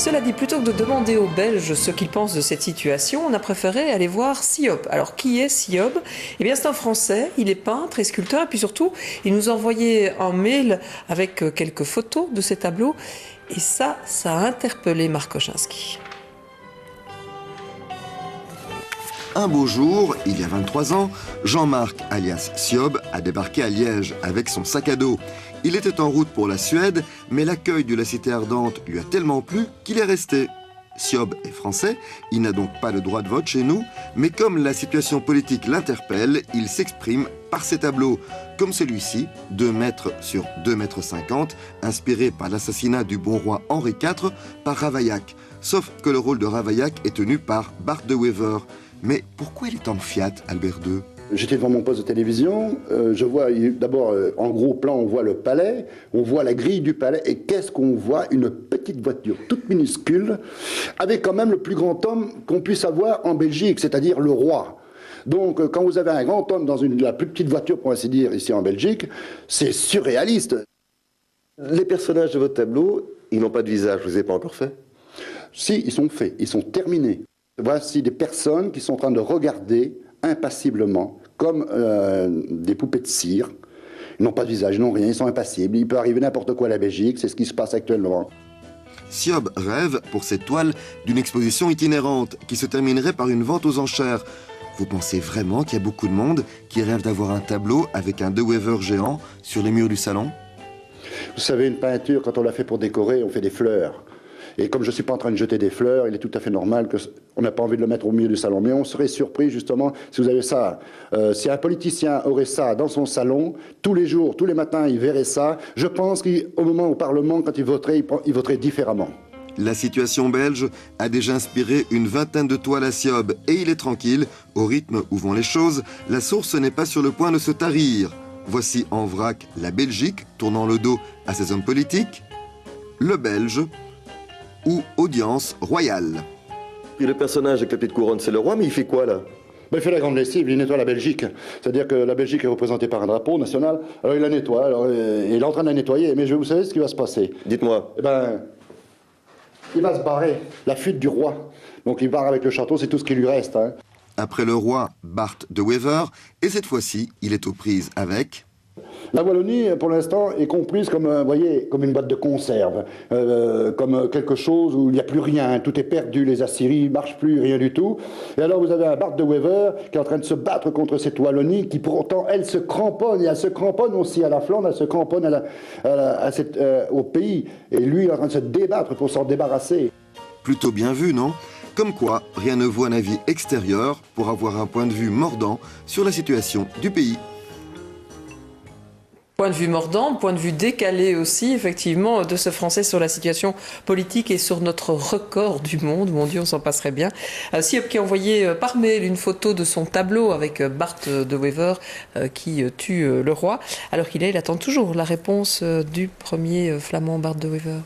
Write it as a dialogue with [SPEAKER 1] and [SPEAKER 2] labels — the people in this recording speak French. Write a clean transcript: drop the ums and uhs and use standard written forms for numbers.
[SPEAKER 1] Cela dit, plutôt que de demander aux Belges ce qu'ils pensent de cette situation, on a préféré aller voir Siop. Alors, qui est Siop? Eh bien, c'est un Français, il est peintre et sculpteur, et puis surtout, il nous a envoyé un mail avec quelques photos de ses tableaux, et ça a interpellé Marc Kochinski.
[SPEAKER 2] Un beau jour, il y a 23 ans, Jean-Marc, alias Siop, a débarqué à Liège avec son sac à dos. Il était en route pour la Suède, mais l'accueil de la Cité Ardente lui a tellement plu qu'il est resté. Siop est français, il n'a donc pas le droit de vote chez nous, mais comme la situation politique l'interpelle, il s'exprime par ses tableaux, comme celui-ci, 2 mètres sur 2,50 mètres, inspiré par l'assassinat du bon roi Henri IV par Ravaillac. Sauf que le rôle de Ravaillac est tenu par Bart de Wever. Mais pourquoi il est en Fiat, Albert II?
[SPEAKER 3] J'étais devant mon poste de télévision, je vois d'abord en gros plan, on voit le palais, on voit la grille du palais, et qu'est-ce qu'on voit? Une petite voiture toute minuscule, avec quand même le plus grand homme qu'on puisse avoir en Belgique, c'est-à-dire le roi. Donc quand vous avez un grand homme dans la plus petite voiture, pour ainsi dire, ici en Belgique, c'est surréaliste.
[SPEAKER 4] Les personnages de votre tableau, ils n'ont pas de visage, je ne vous ai pas encore fait?
[SPEAKER 3] Si, ils sont faits, ils sont terminés. Voici des personnes qui sont en train de regarder impassiblement, comme des poupées de cire. Ils n'ont pas de visage, ils n'ont rien, ils sont impassibles. Il peut arriver n'importe quoi à la Belgique, c'est ce qui se passe actuellement.
[SPEAKER 2] Siop rêve, pour cette toile, d'une exposition itinérante qui se terminerait par une vente aux enchères. Vous pensez vraiment qu'il y a beaucoup de monde qui rêve d'avoir un tableau avec un De Wever géant sur les murs du salon?
[SPEAKER 3] Vous savez, une peinture, quand on la fait pour décorer, on fait des fleurs. Et comme je ne suis pas en train de jeter des fleurs, il est tout à fait normal qu'on n'a pas envie de le mettre au milieu du salon. Mais on serait surpris, justement, si vous avez ça. Si un politicien aurait ça dans son salon, tous les jours, tous les matins, il verrait ça. Je pense qu'au moment au Parlement, quand il voterait différemment.
[SPEAKER 2] La situation belge a déjà inspiré une vingtaine de toiles à Siop. Et il est tranquille, au rythme où vont les choses, la source n'est pas sur le point de se tarir. Voici en vrac la Belgique, tournant le dos à ses hommes politiques. Le Belge, ou audience royale.
[SPEAKER 4] Et le personnage avec la petite couronne, c'est le roi, mais il fait quoi là?
[SPEAKER 3] Il fait la grande lessive, il nettoie la Belgique. C'est-à-dire que la Belgique est représentée par un drapeau national, alors il la nettoie, il est en train de la nettoyer, mais vous savez ce qui va se passer?
[SPEAKER 4] Dites-moi.
[SPEAKER 3] Eh ben, il va se barrer, la fuite du roi. Donc il part avec le château, c'est tout ce qui lui reste. Hein.
[SPEAKER 2] Après le roi, Bart de Wever, et cette fois-ci, il est aux prises avec...
[SPEAKER 3] La Wallonie, pour l'instant, est comprise comme, voyez, comme une boîte de conserve, comme quelque chose où il n'y a plus rien, tout est perdu, les Assyries ne marchent plus, rien du tout. Et alors vous avez un Bart de Wever qui est en train de se battre contre cette Wallonie qui pourtant, elle se cramponne, et elle se cramponne aussi à la Flandre, elle se cramponne au pays. Et lui, il est en train de se débattre pour s'en débarrasser.
[SPEAKER 2] Plutôt bien vu, non? Comme quoi, rien ne vaut un avis extérieur pour avoir un point de vue mordant sur la situation du pays.
[SPEAKER 1] Point de vue mordant, point de vue décalé aussi, effectivement, de ce Français sur la situation politique et sur notre record du monde. Mon Dieu, on s'en passerait bien. Siop qui a envoyé par mail une photo de son tableau avec Bart de Wever qui tue le roi. Alors qu'il est, il attend toujours la réponse du premier flamand Bart de Wever.